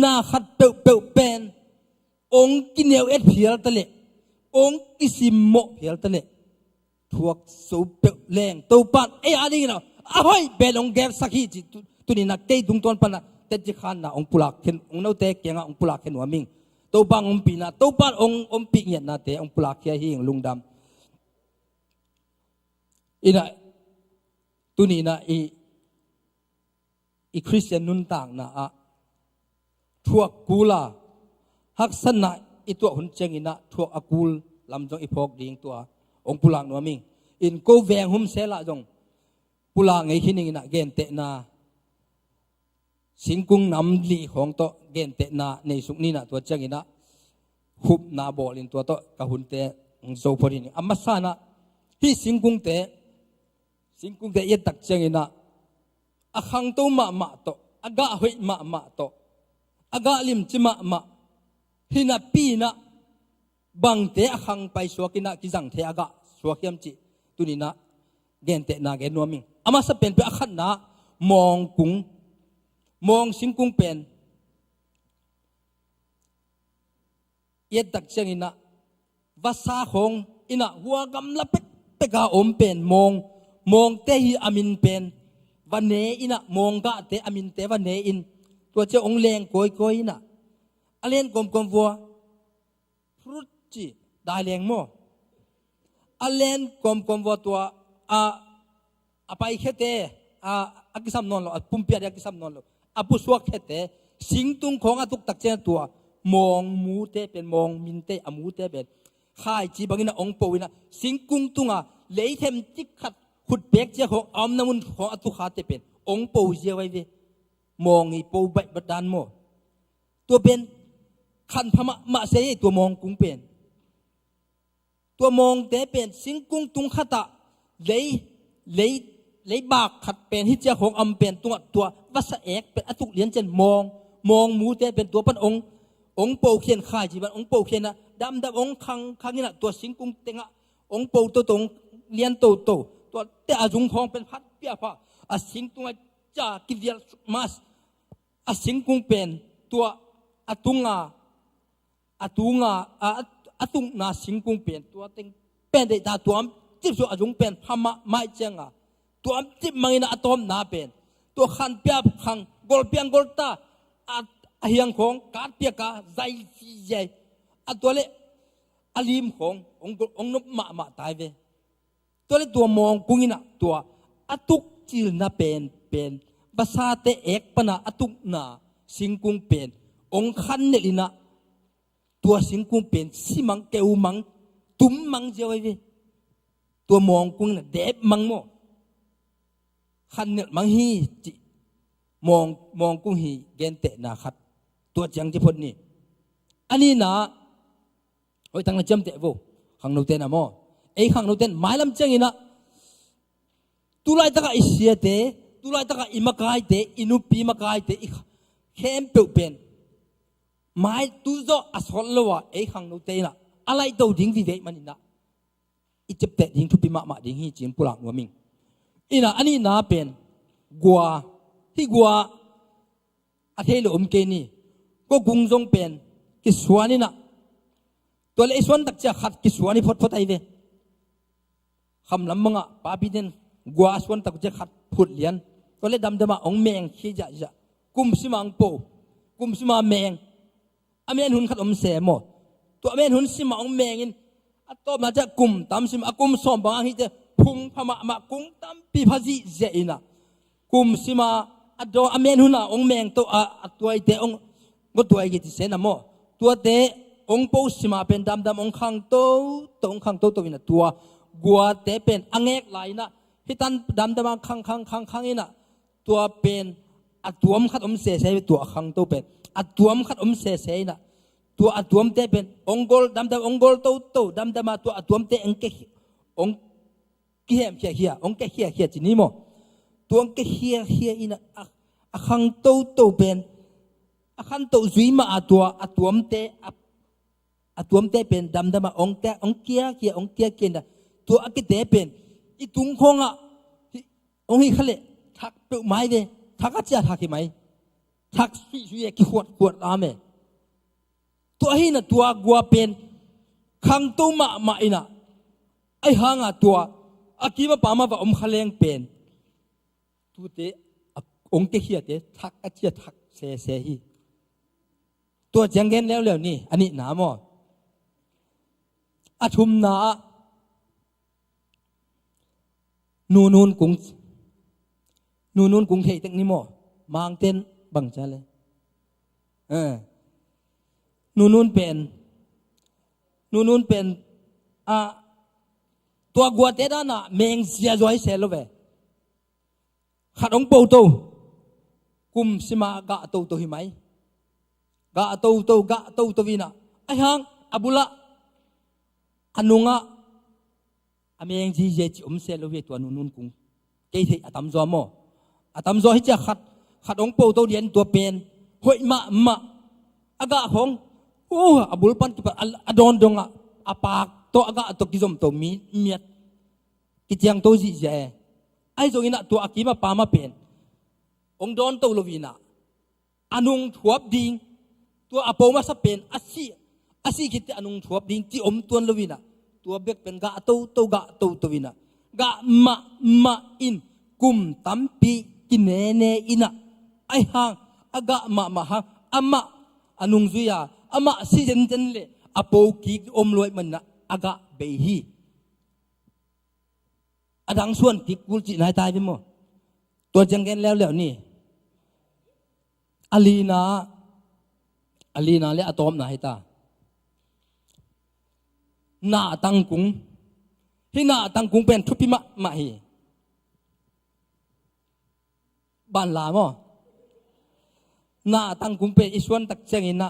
นาขัดเปลเป็นองกินเนวเอ็ดเพียลตะเละองกิสิมโมเพียลตะเละพวกสูบเปลงตัวปานอันนี้นะอะไรเบลองเกลสักทีตุนี่นักเตะดุงตอนปานะเตจิขันนะองปุลักเห็นองเนาเตะเกียงองปุลักเห็นหัวมิงตัวบางองปีนะตัวปานองปีเงียนะเตะองปุลักเขียหิงลุงดำอีน่ะตุนี่นะ อีคริสเตียนนุนต่างนะอะทั่วกูลาฮักษณะอีตัวหุ่นเจงินะทั่วอากูลลำจงอีพอกดิ่งตัวองปุลังนัวมิงอินโกเวงหุมเสละจงปุลังไอ้ขินิงนะเกนเตนาสิงกุงนำลีของโตเกนเตนาในสุกนี้นะตัวเจงินะหุบนาบอลินตัวโตกะหุ่นเตโซพอดินอามาสานะที่สิงกุงเตเยตักเจงินะอาขังโตมาโตอากาหอยมาโตอากาลิมจิมาฮินาปีนะบางเตอาขังไปสวกินะกิจังเทอากาสวกิมจิตุนินะเกนเตนาเกนนัวมิงอามาสเป็นไปอาขันนะมองกุงมองสิงกุงเป็นเยตักเจงินะภาษาของอินะหัวกำลับเป็กาอมเป็นมองเตหิอามินเป็นวันเนอินะมองกะเตอามินเตวันเนอินตัวเจ้าองเลงโกยนะอเลนกลมวัวฟรุตจีได้เลงโมอเลนกลมวัวตัวไปแค่เตอากิสามนอนหรอปุ่มเปียอากิสามนอนหรอปุสวกแค่เตสิงตุงของตุกตักเจนตัวมองมูเตเป็นมองมินเตอมูเตเป็นข้าจีบังอินะองปูอินะสิงกุงตุงเลยเทมจิกขัดขุดเปียกเจ้าของอมน้ำมันของตุขาเตเป็นองปูเจ้าไว้เวมองอีปูใบบัดดานโมตัวเป็นขันพมะเสยตัวมองกุงเป็นตัวมองเตเป็นสิงกุงตุงขัดเลยบากขัดเป็นฮิเจ้าของอมเป็นตัววัสเอกเป็นอตุเลียนเจนมองมูเตเป็นตัวเป็นองปูเขียนข่ายจีบันองปูเขียนนะดำองคังนี่นะตัวสิงกุงเตงะองปูตัวตรงเลียนตัวแต่อาจุงของเป็นพัดเปียพะสิงตุงจากิเดียมาสสิงกุงเป็นตัวตุงนาสิงกุงเป็นตัวเต็งเป็นได้ตาตัวจิบสุอาจุงเป็นพม่าไม่เจงตัวจิบมังอินะอตอมนาเป็นตัวขันเปียขังกอลเปียงกอลตาเฮียงของการเปียกาใจซีใจตัวเล่อลิมขององนบมาตายเวตัวเล่ตัวมองกุงินะตัวตุกจิลนาเป็นภาษาเตเอกปนะตุกนาสิงกุงเป็นองคันเนลินะตัวสิงกุงเป็นสิมังเกวมังตุ้มมังเจวเวตัวมองกุงนะเดบมังโมคันเนมังฮีจิมองกุงฮีเกนเตนาขัดตัวจังที่พ้นนี่อันนี้นะโอ้ยตั้งแต่จำเตะโวขังโนเตนะโมขังโนเตนหมายลำจังอินะตุลายตะกะอิเสียเตตุลายตะกะอิมากายเตอินุปีมากายเตเข้มเปลวเป็นหมายตุโซอัศวะขังโนเตนะอะไรตัวดิ้งวิเวกมันนะอิจับเตดิ้งทุปีมาดิ้งฮีจินปุรังวัวมิงอินะอันนี้นะเป็นกัวที่กัวอาเทลอมเกนี่ก็กุงจงเป็นกิสวานี่นะตัวเลสวนตักจะขัดกิสวานี่พดไอเวคำลำมังอ่ะป้าพี่เดนกัวสวนตักจะขัดพุดเลียนตัวเลดำมาองแมงขี้จะกุมสิมังโปกุมสิมาแมงอเมนหุนขัดอมเสมตัวอเมนหุนสิมาองแมงอินอัตโตมาจะกุมตามสิมากุมสอมบางฮิจะพุงพมากุงตามปีพาจิเจอินะกุมสิมาอัตโตอเมนหุนะองแมงตัวตัวไอเตองก็ตัวไอ้กิจเสนาโมตัวเตองปูสิมาเป็นดำองขังโตองขังโตวินะตัวกัวเตเป็นอังเอกไหลนะฮิตันดำขังอินะตัวเป็นอัตวมขัดอมเสเสตัวขังโตเป็นอัตวมขัดอมเสเสนะตัวอัตวมเตเป็นองกอลดำองกอลโตดำมาตัวอัตวมเตองเกองเกียมเฮียองเกเฮียจีนี่โมตัวองเกเฮียอินะขังโตเป็นขันโตจุยมาอัตวมเตเป็นดำมาองเกียเกียนะตัวอักเตเป็นอีตุงคงองฮิขเลทักเปิดไม้เวทักอาจจะทักกี่ไม้ทักสุยกี่ขวดอาเมตัวฮินะตัวกัวเป็นขังโตมาอินะไอหางตัวอากิมาปามาว่าขเลงเป็นตัวเตองเกียเตทักอาจจะทักเสฮีตัวจังเงินแล้วนี่อันนี้หนาโมอาชุมนานูนกุงเทตั้งนี้โม มางเต้นบังจ้าเลยนูนเป็นตัวกัวเตด้าน่ะเมงเสียจอยเซลเวขัดองปูโตกุมสิมากะโตหิไหมกะโตวินะไอฮังอบุละอนุงะอเมงจีเจจิเซลเวตัวนูนกุงเกยที่อตัมจอมอตัมจอฮิจะขัดองปูโตเดียนตัวเป็นหวยมะอากะของอบุลปันกิปอดอนดงะอปากโตอากะโตกิจมโตมีเมียดกิจยังโตจิเจไอจงอินะตัวอากิมาปามาเป็นองดอนโตโลวินะอนุงถวบดิงตัวอโปมาสเป็นอาศิกิตอนุงถวบดิงที่ตัวโลวินะตัวเบกเป็นกะโตวินะกะมะอินกุมตัมปีกิเนอินะไอหางอากะมะหางอามะอนุงซุยาอามะสิเจนเลอโปกิอมลอยมันนะอากะเบฮีอดังส่วนกิกุลจินายตายไปหมดตัวจังเกนแล้วนี่อาลีนาเลอะตอมนาให้ตาหน้าตังกุงที่หน้าตังกุงเป็นทุพิมะฮีบ้านลามอหน้าตังกุงเป็นอิสวนตักเจงินะ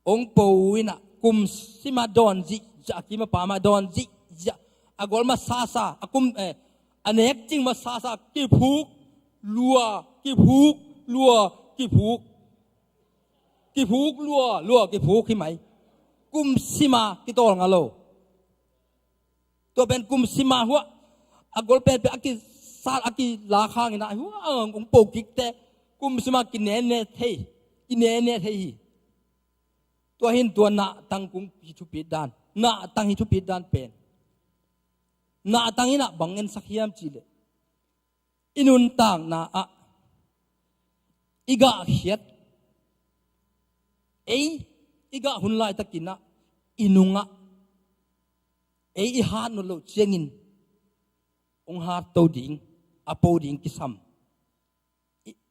องปูวินะกุมสิมาดอนจิจะกิมาปามาดอนจิจะอากอลมาซาอากุมอันเอกจิงมาซากิผูกลัวกิผูกลัวกิผูกลัวกิผูกที่ไหมกุมสิมากิโตงาโลตัวเป็นกุมสิมาหัวอากอลเป็นอากิซาอากิลาคางนะหัวองปูกิกเตกุมสิมากินเนเทตัวเห็นตัวหน้าตังกุงฮิทุปิดานหน้าตังฮิทุปิดานเป็นหน้าตังอินะบังเงินสักยามจีเลอินุนตังหน้าอีกาเฮียดอีกาหุ่นลายตะกินนะอินุงะอีฮานุโลเจงินองฮาโตดิงอโปดิงกิซัม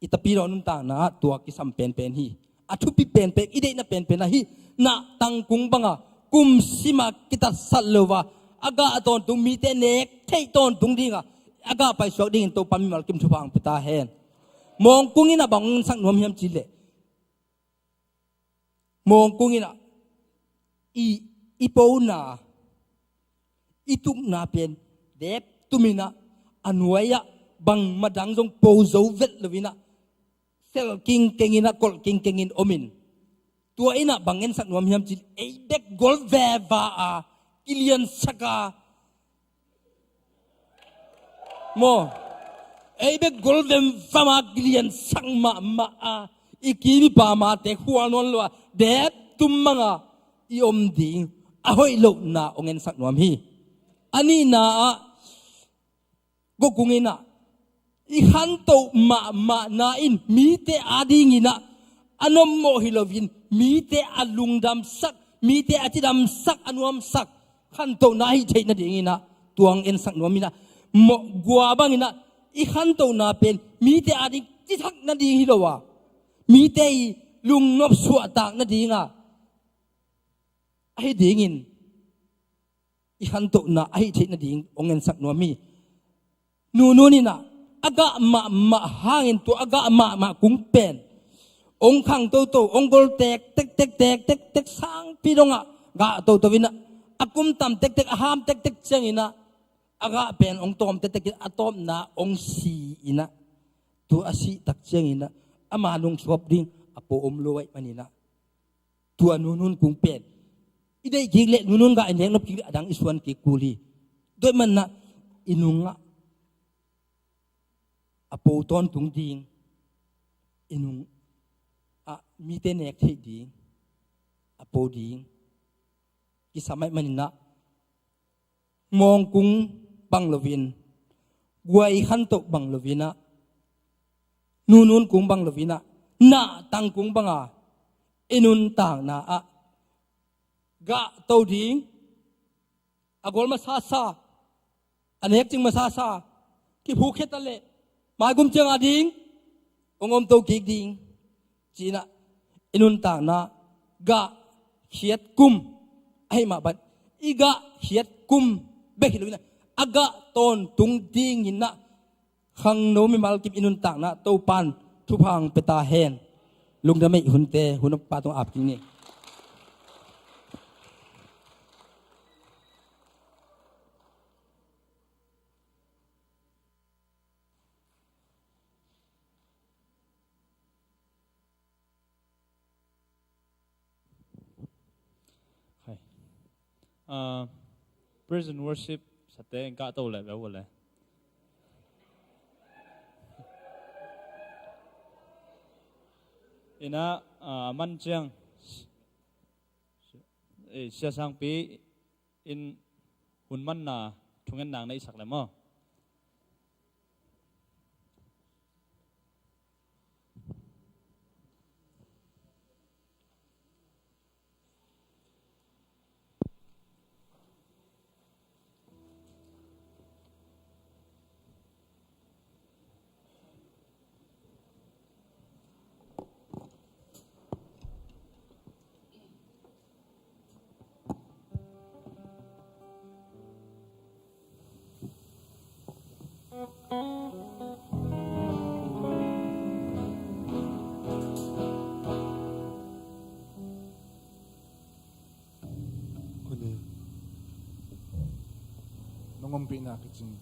อิตาปีเรานุนตังหน้าตัวกิซัมเป็นฮีอทุปิเป็นอีเดนะเป็นนะฮีหน้าตังกุงบังะกุมสิมากิตัสสัลโลวาอากาตอนตุงมีเตเนกเทตอนตุงดิงะอากาไปสวดดิ่งตัวปามิมัลกิมทุบังพุตาเฮนมองกุงินะบังสังนวมยามจิเลมองกุงินะอีปูนาอีตุกนาเป็นเด็บตุมินะอันวยะบังมาดังจงปูโจเวตเลวินะเซลกิงเกงินะกอลกิงเกงินอมินตัวอินะบังเงินสักนวมยามจิเอเด็กกอลเววาอากิเลียนสกาโมเอเบกอลเวมฟามากิเลียนสังมาอาอีกีบิปามาเตหัวนนลัวเด็บตุมมังอาอีอมดิงอหอยโลนาองเงินสักนวมฮีอันนี้นาก็กุงินะอีขันโตมานาอินมีเตอาดิงินะอันนโมฮิโลวินมีเตอลุงดำสักมีเตอจิดำสักอนวมสักขันโตนาฮิเทนะดิงินะตัวงเอ็นสักนวมินะโมกัวบังินะอีขันโตนาเป็นมีเตอาดิจิทักนะดิฮิโลวะมีเตลุงนบสวดตากนะดิงะไอ้ดิงินอีขันโตนาไอ้เทนะดิงองเอ็นสักนวมีนูนี่นะอากามาหางตัวอากามากุงเป็นองขังโตองกอลเตกสังปีดงะกะโตวินะอากุมตำเตกหามเตกเจงินะอากาเป็นองตอมเตกอะตอมนะองสีอินะตัวอาศิตักเจงินะอามานุงสวบดิงอโปอมลอยมันนี่นะตัวนูนกุงเป็นอีได้กิเลนูนกะอันเลี้ยงนบกิเลดังอิสวนกิกูลีด้วยมันนะอินุงะอโปตอนตุงดิงอินุงมีเตเนกที่ดิงอโปดิงกิสมัยมันนะมองกุงบังลวินกวยขันโตบังลวินะนูนกุงบังลวินะนาตังกุงบังอินุนต่างนะกะโตดิงอากอลมาซาอันเอกจึงมาซากิผูกเขตเลหมายกุมเจงอดิง ongom to ki ding china inun ta na ga khiat kum ai ma ban iga khiat kum be hiluna aga ton tung ding in na khang no mi mal kip inun ta na to pan thu phang peta hen lung da mai hun te hun pa tong ap king ni praise and worship sa te ka to le ba wala ina man chiang sia sang pi in hun man na thungen nang na isak le mo nongompi na kitching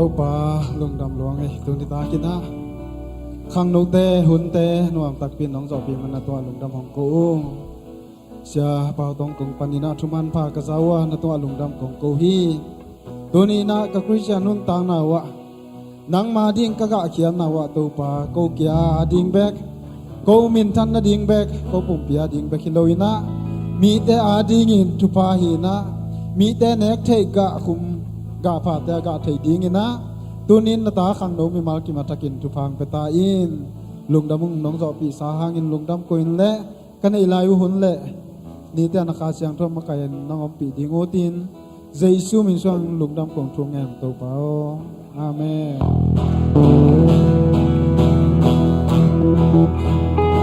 tàu pa lung đam luang ấy tu ni ta kina khang nô te hun te nuam tak pin nong zo pi man to lung đam hong ko sia pau tong kong panina thuman pha ka zawa na to lung đam kong ko hi tu ni na ka christian nun tang na wa nang ma ding ka ga khiam na wa tàu pa ko kya ding bek ko min than na ding bek ko pum pia ding bek hiloina mi te a ding in tu pa hi na mi te nek thei ga khum ga pha te ga thei ding ina tunin na ta khang no mi mal ki matakin tu phang pe ta in lungdamung nong zo pi sa hang in lungdam ko in le kan ei lai hun le ni te na kha siang thom ma kai nong om pi ding o tin jesu min swang lungdam kong thung em to pao amen